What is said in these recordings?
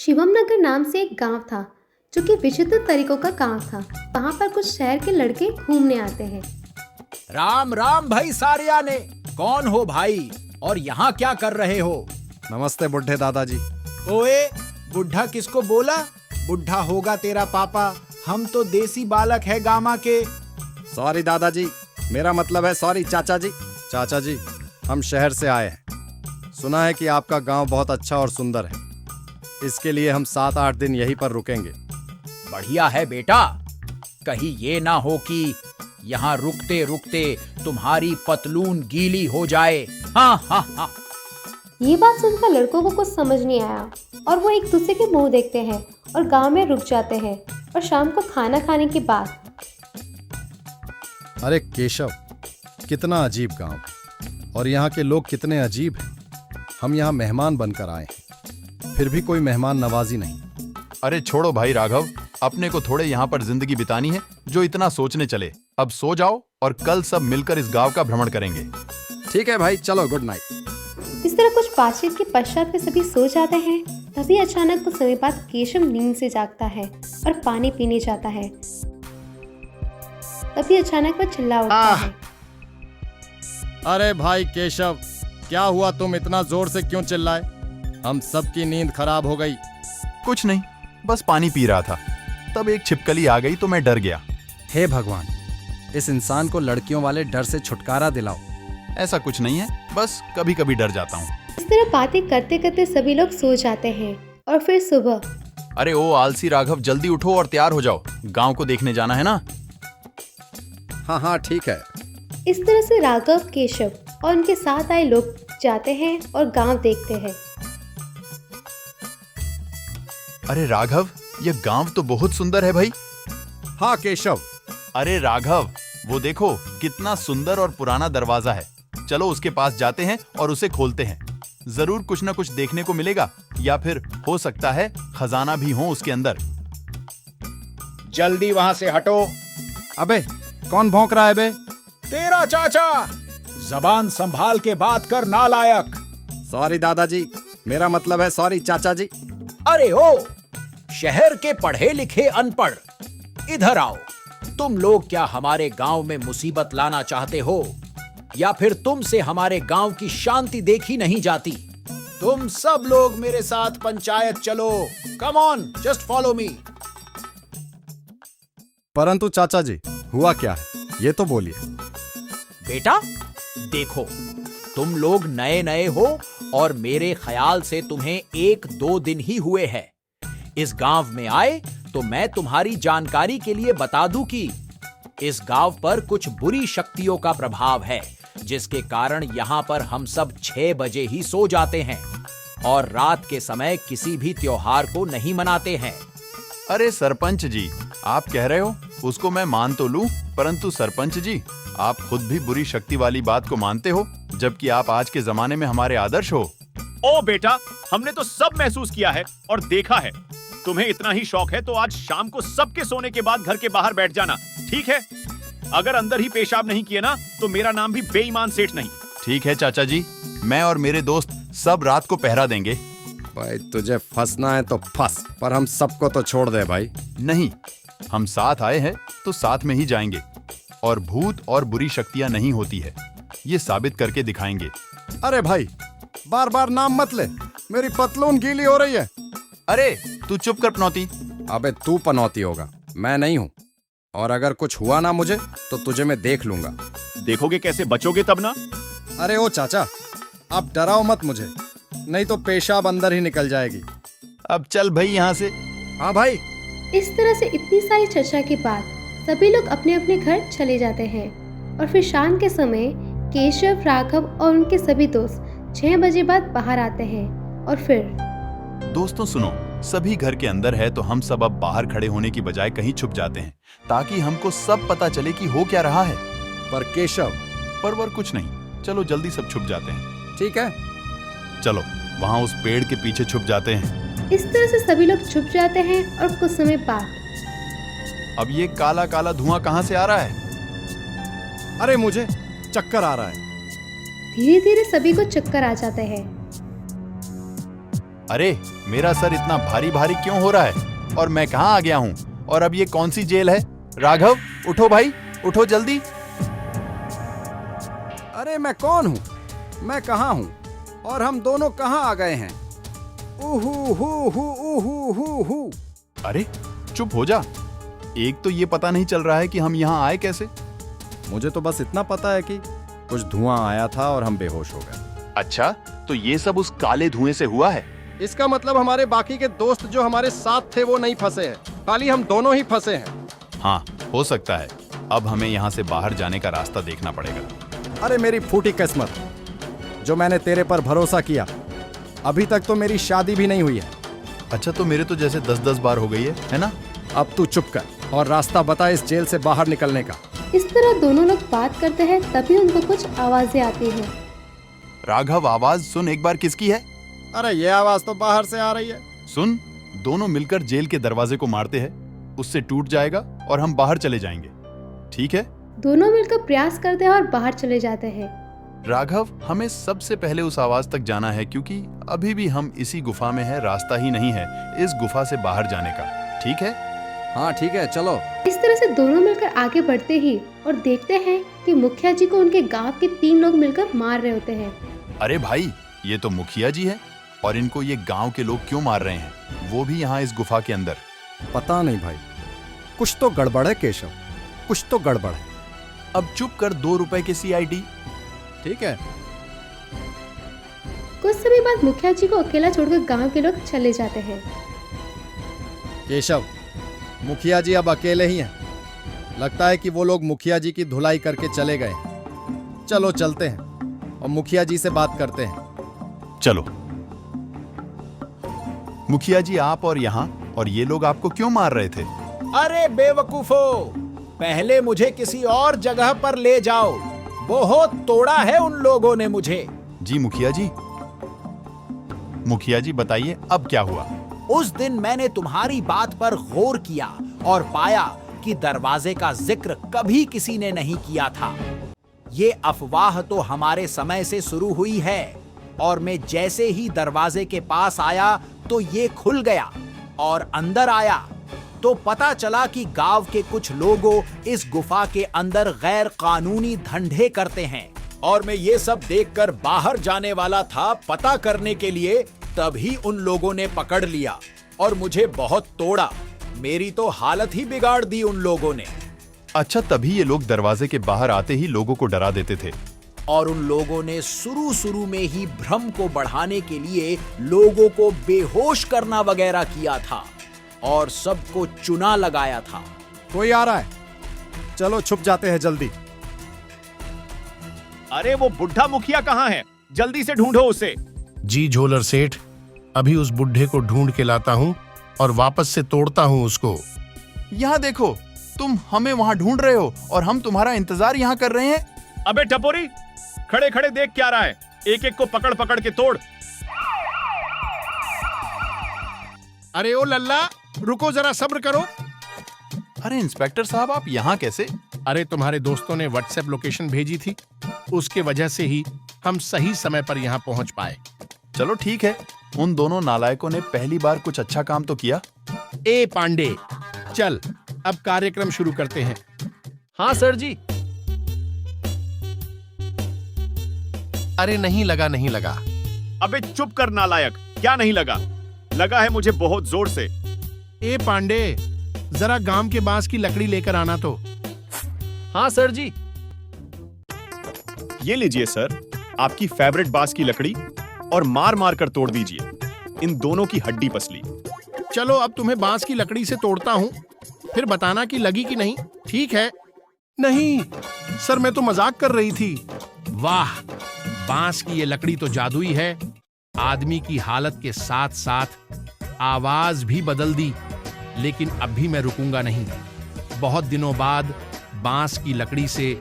शिवम नगर नाम से एक गांव था जो कि विचित्र तरीकों का गांव था। वहां पर कुछ शहर के लड़के घूमने आते हैं। राम राम भाई सारिया ने, कौन हो भाई और यहाँ क्या कर रहे हो? नमस्ते बुढ़े दादाजी। ओए, बुढ़ा किसको बोला? बुढ़ा होगा तेरा पापा, हम तो देसी बालक है गामा के। सॉरी दादाजी, मेरा मतलब है सॉरी चाचा जी। चाचा जी, हम शहर से आए हैं। सुना है कि आपका गांव बहुत अच्छा और सुंदर है। इसके लिए हम 7-8 दिन यहीं पर रुकेंगे। बढ़िया है बेटा, कहीं ये ना हो कि यहाँ रुकते रुकते तुम्हारी पतलून गीली हो जाए। हाँ हाँ हाँ। ये बात सुनकर लड़कों को कुछ समझ नहीं आया और वो एक दूसरे के मुंह देखते हैं और गांव में रुक जाते हैं। और शाम को खाना खाने के बाद, अरे केशव, कितना अजीब गांव और यहाँ के लोग कितने अजीब हैं। हम यहाँ मेहमान बनकर आए हैं, फिर भी कोई मेहमान नवाजी नहीं। अरे छोड़ो भाई राघव, अपने को थोड़े यहाँ पर जिंदगी बितानी है, जो इतना सोचने चले। अब सो जाओ और कल सब मिलकर इस गांव का भ्रमण करेंगे। ठीक है भाई, चलो गुड नाइट। इस तरह कुछ बातचीत के पश्चात वे सभी सो जाते हैं। तभी अचानक कुछ समय बाद केशव नींद से जागता है और पानी पीने जाता है। तभी अचानक वह चिल्ला उठता है। अरे भाई केशव, क्या हुआ? तुम इतना जोर से क्यों चिल्लाए? हम सबकी नींद खराब हो गई। कुछ नहीं, बस पानी पी रहा था, तब एक छिपकली आ गई तो मैं डर गया। हे भगवान, इस इंसान को लड़कियों वाले डर से छुटकारा दिलाओ। ऐसा कुछ नहीं है, बस कभी कभी डर जाता हूँ। इस तरह बातें करते करते सभी लोग सो जाते हैं और फिर सुबह। अरे ओ आलसी राघव, जल्दी उठो और तैयार हो जाओ, गांव को देखने जाना है ना। हाँ हाँ ठीक है। इस तरह से राघव, केशव और उनके साथ आए लोग जाते हैं और गांव देखते हैं। अरे राघव, यह गांव तो बहुत सुंदर है भाई। हाँ केशव। अरे राघव, वो देखो कितना सुंदर और पुराना दरवाजा है। चलो उसके पास जाते हैं और उसे खोलते हैं। जरूर कुछ न कुछ देखने को मिलेगा, या फिर हो सकता है खजाना भी हो उसके अंदर। जल्दी वहां से हटो। अबे कौन भौंक रहा है बे? तेरा चाचा। जबान संभाल के बात कर नालायक। सॉरी दादाजी, मेरा मतलब है सॉरी चाचा जी। अरे ओ, शहर के पढ़े लिखे अनपढ़, इधर आओ। तुम लोग क्या हमारे गांव में मुसीबत लाना चाहते हो, या फिर तुमसे हमारे गांव की शांति देखी नहीं जाती? तुम सब लोग मेरे साथ पंचायत चलो। Come on, just follow me. परंतु चाचा जी, हुआ क्या है ये तो बोलिए। बेटा देखो, तुम लोग नए नए हो और मेरे ख्याल से तुम्हें 1-2 दिन ही हुए हैं। इस गांव में आए तो मैं तुम्हारी जानकारी के लिए बता दूं कि इस गांव पर कुछ बुरी शक्तियों का प्रभाव है, जिसके कारण यहाँ पर हम सब 6 बजे ही सो जाते हैं और रात के समय किसी भी त्योहार को नहीं मनाते हैं। अरे सरपंच जी, आप कह रहे हो उसको मैं मान तो लूं, परंतु सरपंच जी, आप खुद भी बुरी शक्ति वाली बात को मानते हो, जबकि आप आज के जमाने में हमारे आदर्श हो। ओ बेटा, हमने तो सब महसूस किया है और देखा है। तुम्हें इतना ही शौक है तो आज शाम को सबके सोने के बाद घर के बाहर बैठ जाना, ठीक है? अगर अंदर ही पेशाब नहीं किए ना, तो मेरा नाम भी बेईमान सेठ नहीं। ठीक है चाचा जी, मैं और मेरे दोस्त सब रात को पहरा देंगे। भाई तुझे फंसना है तो फंस, पर हम सबको तो छोड़ दे भाई। नहीं, हम साथ आए हैं तो साथ में ही जाएंगे, और भूत और बुरी शक्तियां नहीं होती है, ये साबित करके दिखाएंगे। अरे भाई, बार बार नाम मत ले, मेरी पतलून गीली हो रही है। अरे तू चुप कर पनौती। अबे तू पनौती होगा, मैं नहीं हूँ। और अगर कुछ हुआ ना मुझे तो तुझे मैं देख लूंगा। देखोगे कैसे बचोगे तब ना। अरे ओ चाचा, आप डराओ मत मुझे, नहीं तो पेशाब अंदर ही निकल जाएगी। अब चल भाई यहाँ से। हाँ भाई। इस तरह से इतनी सारी चर्चा के बाद सभी लोग अपने अपने घर चले जाते हैं और फिर शाम के समय केशव, राघव और उनके सभी दोस्त 6 बजे बाद बाहर आते हैं। और फिर दोस्तों सुनो, सभी घर के अंदर है तो हम सब अब बाहर खड़े होने की बजाय कहीं छुप जाते हैं, ताकि हमको सब पता चले कि हो क्या रहा है। पर केशव, पर कुछ नहीं, चलो जल्दी सब छुप जाते हैं। ठीक है, चलो वहाँ उस पेड़ के पीछे छुप जाते हैं। इस तरह से सभी लोग छुप जाते हैं और कुछ समय बाद अब ये काला काला धुआं कहाँ से आ रहा है? अरे मुझे चक्कर आ रहा है। धीरे धीरे सभी को चक्कर आ जाते हैं। अरे मेरा सर इतना भारी भारी क्यों हो रहा है और मैं कहाँ आ गया हूँ? और अब ये कौन सी जेल है? राघव उठो भाई, उठो जल्दी। अरे मैं कौन हूँ? मैं कहाँ हूँ? और हम दोनों कहाँ आ गए हैं? उहू हू हू उहू हू हू। अरे चुप हो जा। एक तो ये पता नहीं चल रहा है कि हम यहाँ आए कैसे। मुझे तो बस इतना पता है कि कुछ धुआं आया था और हम बेहोश हो गए। अच्छा, तो ये सब उस काले धुएं से हुआ है? इसका मतलब हमारे बाकी के दोस्त जो हमारे साथ थे वो नहीं फंसे हैं, खाली हम दोनों ही फंसे हैं। हाँ, हो सकता है। अब हमें यहाँ से बाहर जाने का रास्ता देखना पड़ेगा। अरे मेरी फूटी किस्मत, जो मैंने तेरे पर भरोसा किया, अभी तक तो मेरी शादी भी नहीं हुई है। अच्छा, तो मेरे तो जैसे 10-10 बार हो गई है ना? अब तू चुप कर और रास्ता बता इस जेल से बाहर निकलने का। इस तरह दोनों लोग बात करते हैं, तभी उनको कुछ आवाजें आती हैं। राघव, आवाज सुन एक बार, किसकी है? अरे ये आवाज तो बाहर से आ रही है। सुन, दोनों मिलकर जेल के दरवाजे को मारते हैं, उससे टूट जाएगा और हम बाहर चले जाएंगे। ठीक है? दोनों मिलकर प्रयास करते हैं और बाहर चले जाते हैं। राघव, हमें सबसे पहले उस आवाज तक जाना है क्योंकि अभी भी हम इसी गुफा में हैं, रास्ता ही नहीं है इस गुफा से बाहर जाने का। ठीक है? हाँ ठीक है, चलो। इस तरह से दोनों मिलकर आगे बढ़ते ही और देखते हैं कि मुखिया जी को उनके गांव के 3 लोग मिलकर मार रहे होते हैं। अरे भाई, ये तो मुखिया जी हैं और इनको ये गांव के लोग क्यों मार रहे हैं, वो भी यहाँ इस गुफा के अंदर? पता नहीं भाई, कुछ तो गड़बड़ है केशव, कुछ तो गड़बड़ है। अब चुप कर, 2 रुपए के CID। ठीक है। कुछ समय बाद मुखिया जी को अकेला छोड़कर गांव के लोग चले जाते हैं। केशव, मुखिया जी अब अकेले ही हैं। लगता है कि वो लोग मुखिया जी की धुलाई करके चले गए। चलो चलते हैं और मुखिया जी से बात करते हैं। चलो। मुखिया जी, आप और यहाँ और ये लोग आपको क्यों मार रहे थे? अरे बेवकूफो, पहले मुझे किसी और जगह पर ले जाओ। बहुत तोड़ा है उन लोगों ने मुझे। जी मुखिया जी। मुखिया जी बताइए, अब क्या हुआ? उस दिन मैंने तुम्हारी बात पर गौर किया और पाया कि दरवाजे का जिक्र कभी किसी ने नहीं किया था। ये अफवाह तो हमारे समय से शुरू हुई है और मैं जैसे ही दरवाजे के पास आया तो ये खुल गया और अंदर आया तो पता चला कि गांव के कुछ लोगों इस गुफा के अंदर गैर कानूनी धंधे करते हैं और मैं ये सब देखकर बाहर जाने वाला था पता करने के लिए, तभी उन लोगों ने पकड़ लिया और मुझे बहुत तोड़ा। मेरी तो हालत ही बिगाड़ दी उन लोगों ने। अच्छा, तभी ये लोग दरवाजे के बाहर आते ही लोगों को डरा देते थे। और उन लोगों ने शुरू में ही भ्रम को बढ़ाने के लिए लोगों को बेहोश करना वगैरह किया था और सबको चुना लगाया था। कोई आ रहा है, चलो छुप जाते हैं जल्दी। अरे वो बुढ़ा मुखिया कहाँ है? जल्दी से ढूंढो उसे। जी झोलर सेठ, अभी उस बुढ़े को ढूंढ के लाता हूँ और वापस से तोड़ता हूँ उसको। यहाँ देखो, तुम हमें वहाँ ढूंढ रहे हो और हम तुम्हारा इंतजार यहाँ कर रहे हैं। अबे टपोरी, खड़े खड़े देख क्या रहा है? एक एक को पकड़ पकड़ के तोड़। अरे ओ लल्ला, रुको जरा, सब्र करो। अरे इंस्पेक्टर साहब, आप यहाँ कैसे? अरे तुम्हारे दोस्तों ने व्हाट्सएप लोकेशन भेजी थी, उसके वजह से ही हम सही समय पर यहाँ पहुँच पाए। चलो ठीक है, उन दोनों नालायकों ने पहली बार कुछ अच्छा काम तो किया। ए पांडे, चल अब कार्यक्रम शुरू करते हैं। हाँ सर जी। अरे नहीं लगा। अबे चुप कर नालायक, क्या नहीं लगा? लगा है मुझे बहुत जोर से। ए पांडे, जरा गांव के बांस की लकड़ी लेकर आना तो। हाँ सर जी। ये लीजिए सर, आपकी फेवरेट बांस की लकड़ी और मार मार कर तोड़ दीजिए इन दोनों की हड्डी पसली। चलो अब तुम्हें बांस की लकड़ी से तोड़ता हूँ, फिर बताना कि लगी कि नहीं। ठीक है? नहीं सर, मैं तो मजाक कर रही थी। वाह, बांस की ये लकड़ी तो जादुई है। आदमी की हालत के साथ साथ आवाज भी बदल दी। लेकिन अब भी मैं रुकूंगा नहीं। बहुत दिनों बाद बांस की लकड़ी से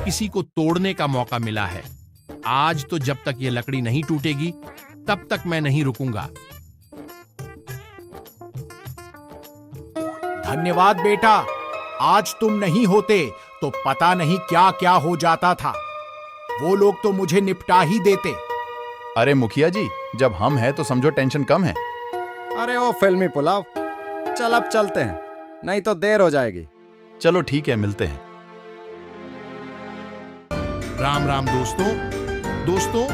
किसी को तोड़ने का मौका मिला है। आज तो जब तक ये लकड़ी नहीं टूटेगी तब तक मैं नहीं रुकूंगा। धन्यवाद बेटा, आज तुम नहीं होते तो पता नहीं क्या क्या हो जाता था। वो लोग तो मुझे निपटा ही देते। अरे मुखिया जी, जब हम हैं तो समझो टेंशन कम है। अरे ओ फिल्मी पुलाव, चल अब चलते हैं, नहीं तो देर हो जाएगी। चलो ठीक है, मिलते हैं। राम राम दोस्तों,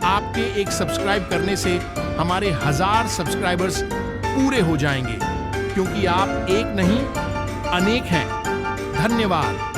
आपके एक सब्सक्राइब करने से हमारे 1000 सब्सक्राइबर्स पूरे हो जाएंगे, क्योंकि आप एक नहीं अनेक हैं। धन्यवाद।